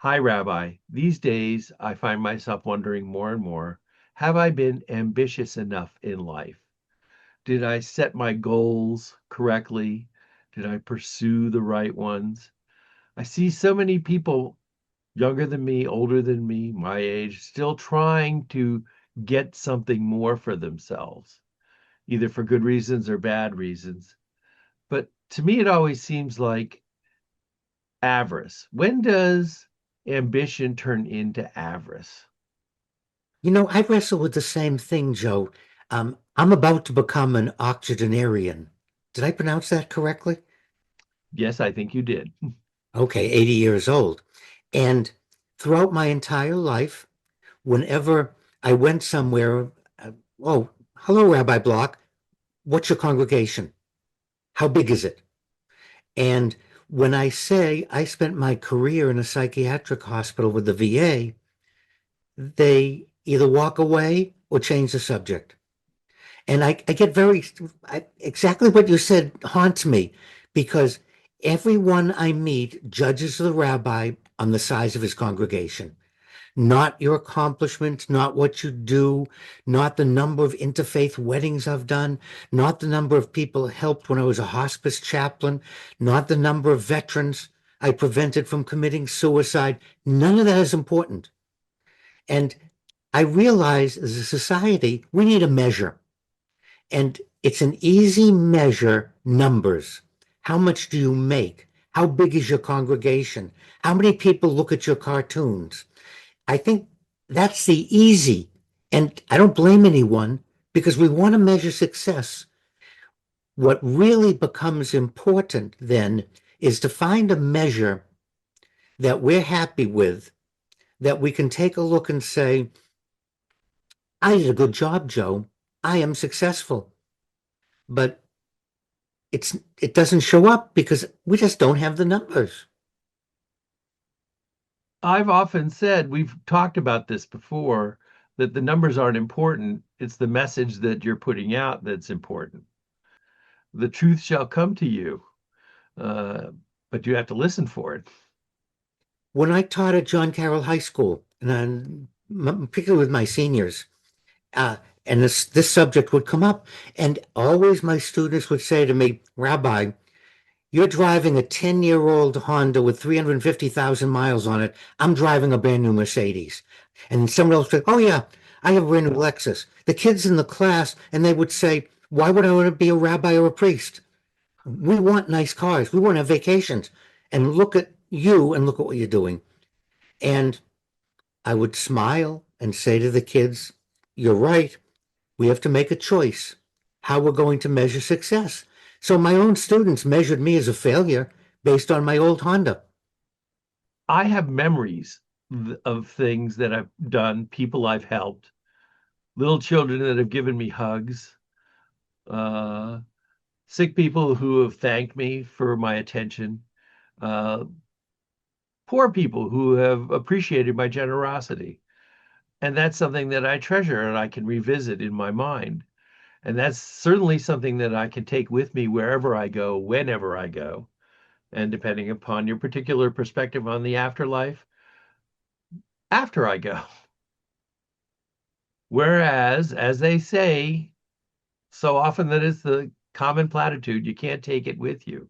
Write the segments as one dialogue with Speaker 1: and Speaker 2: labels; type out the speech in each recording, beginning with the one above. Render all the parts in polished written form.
Speaker 1: Hi, Rabbi. These days, I find myself wondering more and more, have I been ambitious enough in life? Did I set my goals correctly? Did I pursue the right ones? I see so many people younger than me, older than me, my age, still trying to get something more for themselves, either for good reasons or bad reasons. But to me, it always seems like avarice. When does ambition turn into avarice?
Speaker 2: I wrestle with the same thing, Joe. I'm about to become an octogenarian. Did I pronounce that correctly?
Speaker 1: Yes, I think you did.
Speaker 2: Okay, 80 years old. And throughout my entire life, whenever I went somewhere, oh, hello, Rabbi Block. What's your congregation? How big is it? And when I say I spent my career in a psychiatric hospital with the VA, they either walk away or change the subject. And I get exactly what you said haunts me because everyone I meet judges the rabbi on the size of his congregation, not your accomplishments, not what you do, not the number of interfaith weddings I've done, not the number of people helped when I was a hospice chaplain, not the number of veterans I prevented from committing suicide. None of that is important. And I realize as a society, we need a measure. And it's an easy measure numbers. How much do you make? How big is your congregation? How many people look at your cartoons? I think that's the easy. And I don't blame anyone because we want to measure success. What really becomes important then is to find a measure that we're happy with, that we can take a look and say, I did a good job, Joe. I am successful. But it doesn't show up because we just don't have the numbers.
Speaker 1: I've often said, we've talked about this before, that the numbers aren't important. It's the message that you're putting out that's important. The truth shall come to you, uh, but you have to listen for it.
Speaker 2: When I taught at John Carroll High School, and particularly with my seniors, uh, and this subject would come up, and always my students would say to me, Rabbi, you're driving a 10-year-old Honda with 350,000 miles on it. I'm driving a brand new Mercedes. And someone else would say, oh yeah, I have a brand new Lexus. The kids in the class, and they would say, why would I want to be a rabbi or a priest? We want nice cars. We want to have vacations. And look at you and look at what you're doing. And I would smile and say to the kids, you're right. We have to make a choice how we're going to measure success. So my own students measured me as a failure based on my old Honda.
Speaker 1: I have memories of things that I've done, people I've helped, little children that have given me hugs, uh, sick people who have thanked me for my attention, uh, poor people who have appreciated my generosity. And that's something that I treasure and I can revisit in my mind. And that's certainly something that I can take with me wherever I go, whenever I go. And depending upon your particular perspective on the afterlife, after I go. Whereas, as they say, so often that is the common platitude, you can't take it with you.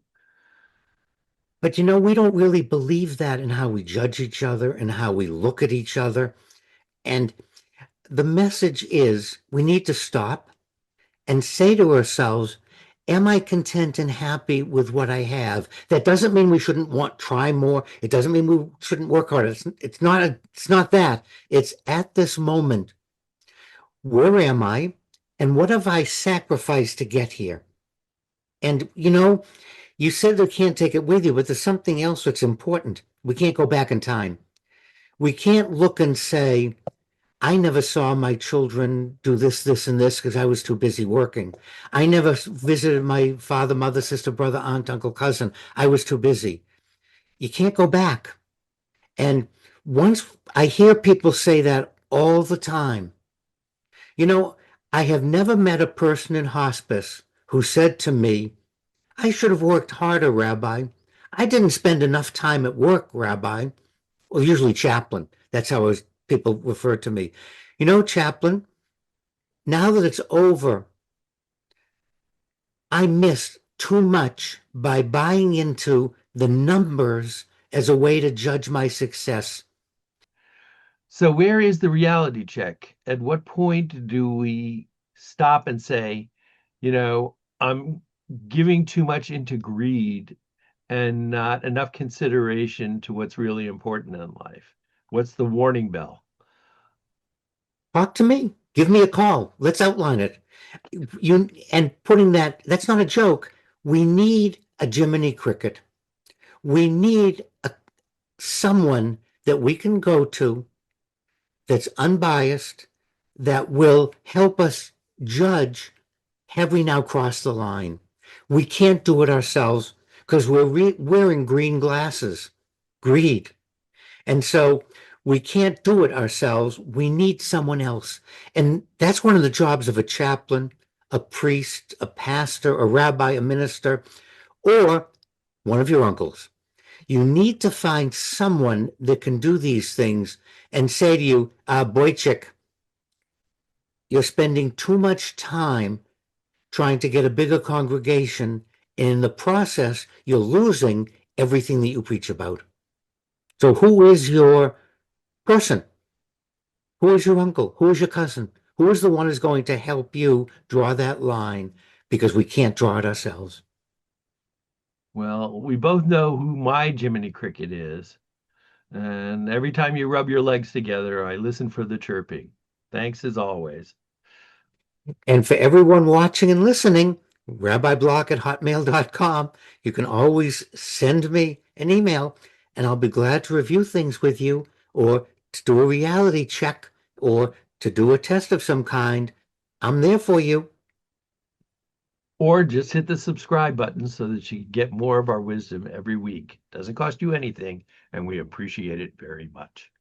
Speaker 2: But we don't really believe that in how we judge each other and how we look at each other. And the message is we need to stop and say to ourselves, am I content and happy with what I have? That doesn't mean we shouldn't try more. It doesn't mean we shouldn't work harder. It's not that. It's at this moment, where am I? And what have I sacrificed to get here? And you said you can't take it with you, but there's something else that's important. We can't go back in time. We can't look and say, I never saw my children do this, this, and this because I was too busy working. I never visited my father, mother, sister, brother, aunt, uncle, cousin. I was too busy. You can't go back. And once I hear people say that all the time, you know, I have never met a person in hospice who said to me, I should have worked harder, Rabbi. I didn't spend enough time at work, Rabbi. Well, usually chaplain. That's how people refer to me. You know, chaplain, now that it's over, I missed too much by buying into the numbers as a way to judge my success.
Speaker 1: So where is the reality check? At what point do we stop and say, I'm giving too much into greed and not enough consideration to what's really important in life? What's the warning bell?
Speaker 2: Talk to me. Give me a call. Let's outline it. You and putting that's not a joke. We need a Jiminy Cricket. We need someone that we can go to that's unbiased, that will help us judge, have we now crossed the line? We can't do it ourselves because we're wearing green glasses, greed. And so we can't do it ourselves. We need someone else. And that's one of the jobs of a chaplain, a priest, a pastor, a rabbi, a minister, or one of your uncles. You need to find someone that can do these things and say to you, Boychik, you're spending too much time trying to get a bigger congregation. And in the process, you're losing everything that you preach about. So who is your person? Who is your uncle? Who is your cousin? Who is the one who's going to help you draw that line? Because we can't draw it ourselves.
Speaker 1: Well, we both know who my Jiminy Cricket is. And every time you rub your legs together, I listen for the chirping. Thanks as always.
Speaker 2: And for everyone watching and listening, rabbiblock@hotmail.com. You can always send me an email and I'll be glad to review things with you or to do a reality check or to do a test of some kind. I'm there for you.
Speaker 1: Or just hit the subscribe button so that you get more of our wisdom every week. Doesn't cost you anything, and we appreciate it very much.